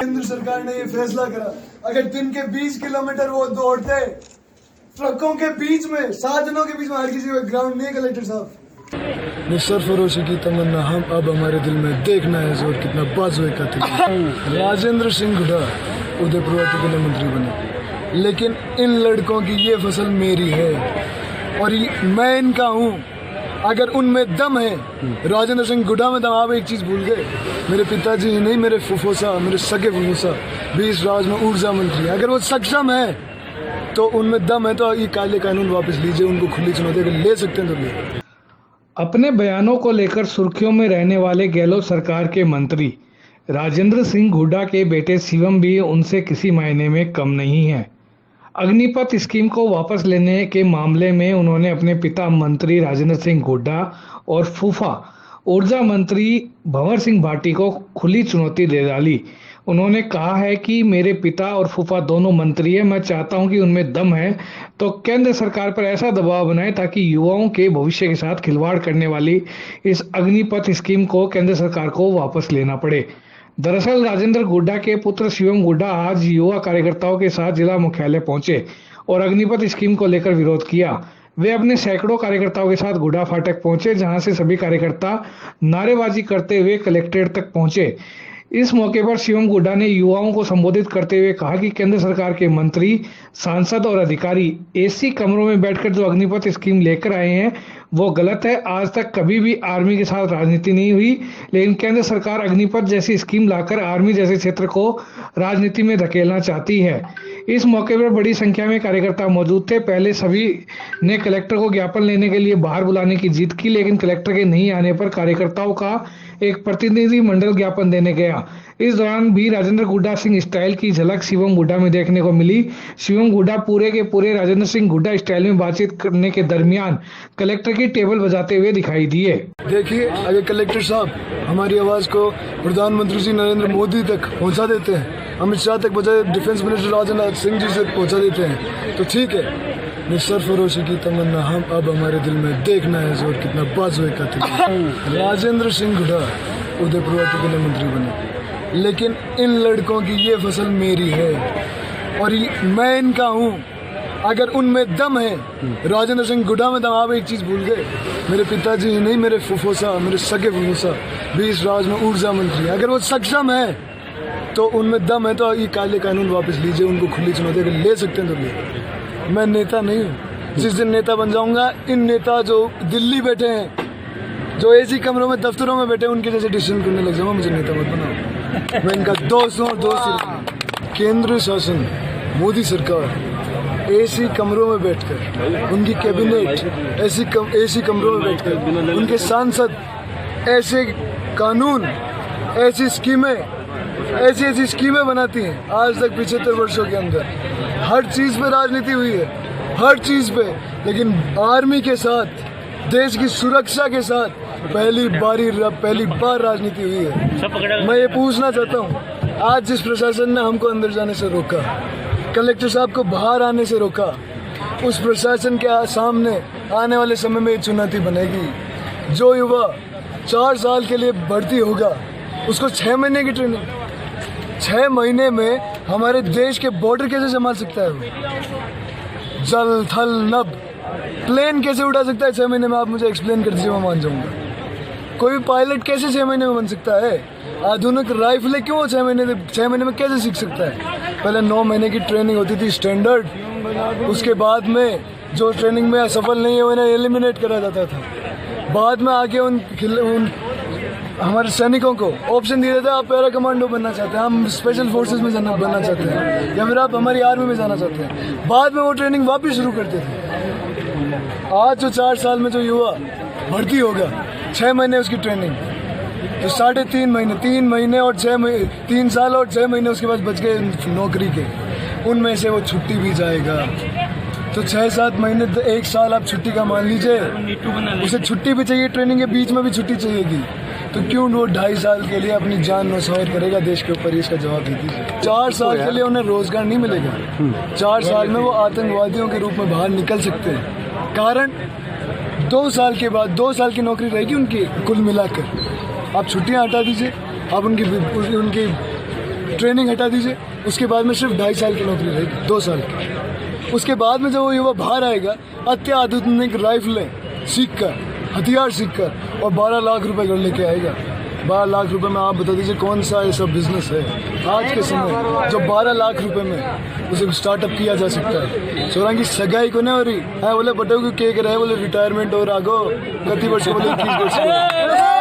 केंद्र सरकार ने ये फैसला करा, अगर दिन के 20 किलोमीटर वो दौड़ते ट्रकों के बीच में, साधनों के बीच में, हर किसी को ग्राउंड नहीं है। कलेक्टर साहब, सरफरोशी की तमन्ना हम अब हमारे दिल में देखना है जोर कितना बाजुए का था। राजेंद्र सिंह हुड्डा उदयपुर के लिए मंत्री बने, लेकिन इन लड़कों की ये फसल मेरी है और मैं इनका हूँ। अगर उनमें दम है, राजेंद्र सिंह हुड्डा में दम। आप एक चीज भूल गए, मेरे पिताजी नहीं, मेरे फुफोसा, मेरे सगे फुफोसा 20 राज्य में ऊर्जा मंत्री। अगर वो सक्षम है तो उनमें दम है, तो ये काले कानून वापस लीजिए, उनको खुली चुनौती अगर ले सकते हैं तो ले। अपने बयानों को लेकर सुर्खियों में रहने वाले गहलोत सरकार के मंत्री राजेंद्र सिंह हुड्डा के बेटे शिवम भी उनसे किसी मायने में कम नहीं है। अग्निपथ स्कीम को वापस लेने के मामले में उन्होंने अपने पिता मंत्री राजेंद्र सिंह हुड्डा और फूफा ऊर्जा मंत्री भंवर सिंह भाटी को खुली चुनौती दे डाली। उन्होंने कहा है कि मेरे पिता और फूफा दोनों मंत्री हैं, मैं चाहता हूं कि उनमें दम है तो केंद्र सरकार पर ऐसा दबाव बनाए ताकि युवाओं के भविष्य के साथ खिलवाड़ करने वाली इस अग्निपथ स्कीम को केंद्र सरकार को वापस लेना पड़े। दरअसल राजेंद्र हुड्डा के पुत्र शिवम हुड्डा आज युवा कार्यकर्ताओं के साथ जिला मुख्यालय पहुंचे और अग्निपथ स्कीम को लेकर विरोध किया। वे अपने सैकड़ों कार्यकर्ताओं के साथ हुड्डा फाटक पहुंचे, जहां से सभी कार्यकर्ता नारेबाजी करते हुए कलेक्ट्रेट तक पहुंचे। इस मौके पर शिवम हुड्डा ने युवाओं को संबोधित करते हुए कहा कि केंद्र सरकार के मंत्री, सांसद और अधिकारी एसी कमरों में बैठकर जो अग्निपथ स्कीम लेकर आए हैं वो गलत है। आज तक कभी भी आर्मी के साथ राजनीति नहीं हुई, लेकिन केंद्र सरकार अग्निपथ जैसी स्कीम लाकर आर्मी जैसे क्षेत्र को राजनीति में धकेलना चाहती है। इस मौके पर बड़ी संख्या में कार्यकर्ता मौजूद थे। पहले सभी ने कलेक्टर को ज्ञापन लेने के लिए बाहर बुलाने की जिद की, लेकिन कलेक्टर के नहीं आने पर कार्यकर्ताओं का एक प्रतिनिधि मंडल ज्ञापन देने गया। इस दौरान भी राजेंद्र हुड्डा सिंह स्टाइल की झलक शिवम हुड्डा में देखने को मिली। शिवम हुड्डा पूरे के पूरे राजेंद्र सिंह हुड्डा स्टाइल में बातचीत करने के दरमियान कलेक्टर की टेबल बजाते हुए दिखाई दिए। देखिए, अगर कलेक्टर साहब हमारी आवाज को प्रधानमंत्री जी नरेंद्र मोदी तक पहुंचा देते हैं, अमित शाह तक पहुंचा, डिफेंस मिनिस्टर राजनाथ सिंह जी से पहुंचा देते हैं तो ठीक है। सरफरोशी की तमन्ना हम अब हमारे दिल में देखना है जोर कितना बाजुए का था। राजेंद्र सिंह हुड्डा उदयपुर के लिए मंत्री बने, लेकिन इन लड़कों की ये फसल मेरी है और मैं इनका हूँ। अगर उनमें दम है, राजेंद्र सिंह हुड्डा में दम। आप एक चीज भूल गए, मेरे पिताजी नहीं, मेरे फुफोसा, मेरे सगे फुफोसा 20 राज्य में ऊर्जा मंत्री। अगर वो सक्षम है तो उनमें दम है, तो ये काले कानून वापस लीजिए, उनको खुली चुनौती अगर ले सकते हैं तो ले। मैं नेता नहीं हूँ, जिस दिन नेता बन जाऊंगा, इन नेता जो दिल्ली बैठे हैं, जो एसी कमरों में दफ्तरों में बैठे हैं, उनके जैसे डिसीजन करने लग जाऊंगा। मुझे नेता मत बनाओ, मैं इनका दोस्त हूँ, दोस्त। केंद्र शासन, मोदी सरकार एसी कमरों में बैठकर, उनकी कैबिनेट एसी कमरों में बैठकर, उनके सांसद ऐसे कानून, ऐसी स्कीमें, ऐसी स्कीमें बनाती हैं। आज तक 75 वर्षों के अंदर हर चीज पे राजनीति हुई है, हर चीज पे, लेकिन आर्मी के साथ, देश की सुरक्षा के साथ पहली बार राजनीति हुई है। मैं ये पूछना चाहता हूँ, आज जिस प्रशासन ने हमको अंदर जाने से रोका, कलेक्टर साहब को बाहर आने से रोका, उस प्रशासन के सामने आने वाले समय में ये चुनौती बनेगी। जो युवा 4 साल के लिए भर्ती होगा, उसको 6 महीने की ट्रेनिंग, 6 महीने में हमारे देश के बॉर्डर कैसे संभाल सकता है? जल थल नभ प्लेन कैसे उड़ा सकता है 6 महीने में? आप मुझे एक्सप्लेन कर दीजिए, मैं मान जाऊंगा। कोई पायलट कैसे 6 महीने में बन सकता है? आधुनिक राइफलें क्यों 6 महीने में कैसे सीख सकता है? पहले 9 महीने की ट्रेनिंग होती थी स्टैंडर्ड, उसके बाद में जो ट्रेनिंग में सफल नहीं है उन्हें एलिमिनेट करा जाता था। बाद में आके उन हमारे सैनिकों को ऑप्शन दिया जाता है, आप पैरा कमांडो बनना चाहते हैं, हम स्पेशल फोर्सेस में बनना चाहते हैं, या फिर आप हमारी आर्मी में जाना चाहते हैं। बाद में वो ट्रेनिंग वापस शुरू करते थे। आज जो 4 साल में जो युवा भर्ती होगा, 6 महीने उसकी ट्रेनिंग, तो 3.5 महीने, 3 महीने और 6 महीने, 3 साल और 6 महीने उसके बाद बच गए नौकरी के। उनमें से वो छुट्टी भी जाएगा, तो 6-7 महीने, 1 साल आप छुट्टी का मान लीजिए, उसे छुट्टी भी चाहिए, ट्रेनिंग के बीच में भी छुट्टी चाहिएगी, तो क्यों वो 2.5 साल के लिए अपनी जान न्योछावर करेगा देश के ऊपर? इसका जवाब दे दीजिए। 4 साल के लिए उन्हें रोजगार नहीं मिलेगा, 4 साल में वो आतंकवादियों के रूप में बाहर निकल सकते हैं। कारण 2 साल के बाद 2 साल की नौकरी रहेगी उनकी कुल मिलाकर। आप छुट्टियां हटा दीजिए, आप उनकी ट्रेनिंग हटा दीजिए, उसके बाद में सिर्फ 2.5 साल की नौकरी रहेगी, 2 साल की। उसके बाद में जब वो युवा बाहर आएगा अत्याधुनिक राइफलें सीख कर, हथियार सीख कर, और 12 लाख रुपए घर लेके आएगा। 12 लाख रुपए में आप बता दीजिए कौन सा ऐसा बिजनेस है आज के समय जो 12 लाख रुपए में उसे स्टार्टअप किया जा सकता है। सोरांगी सगाई को नहीं हो रही है, बोले बटो को केक रहे, बोले रिटायरमेंट और आगो कति वर्ष को, बोले 21 वर्ष को।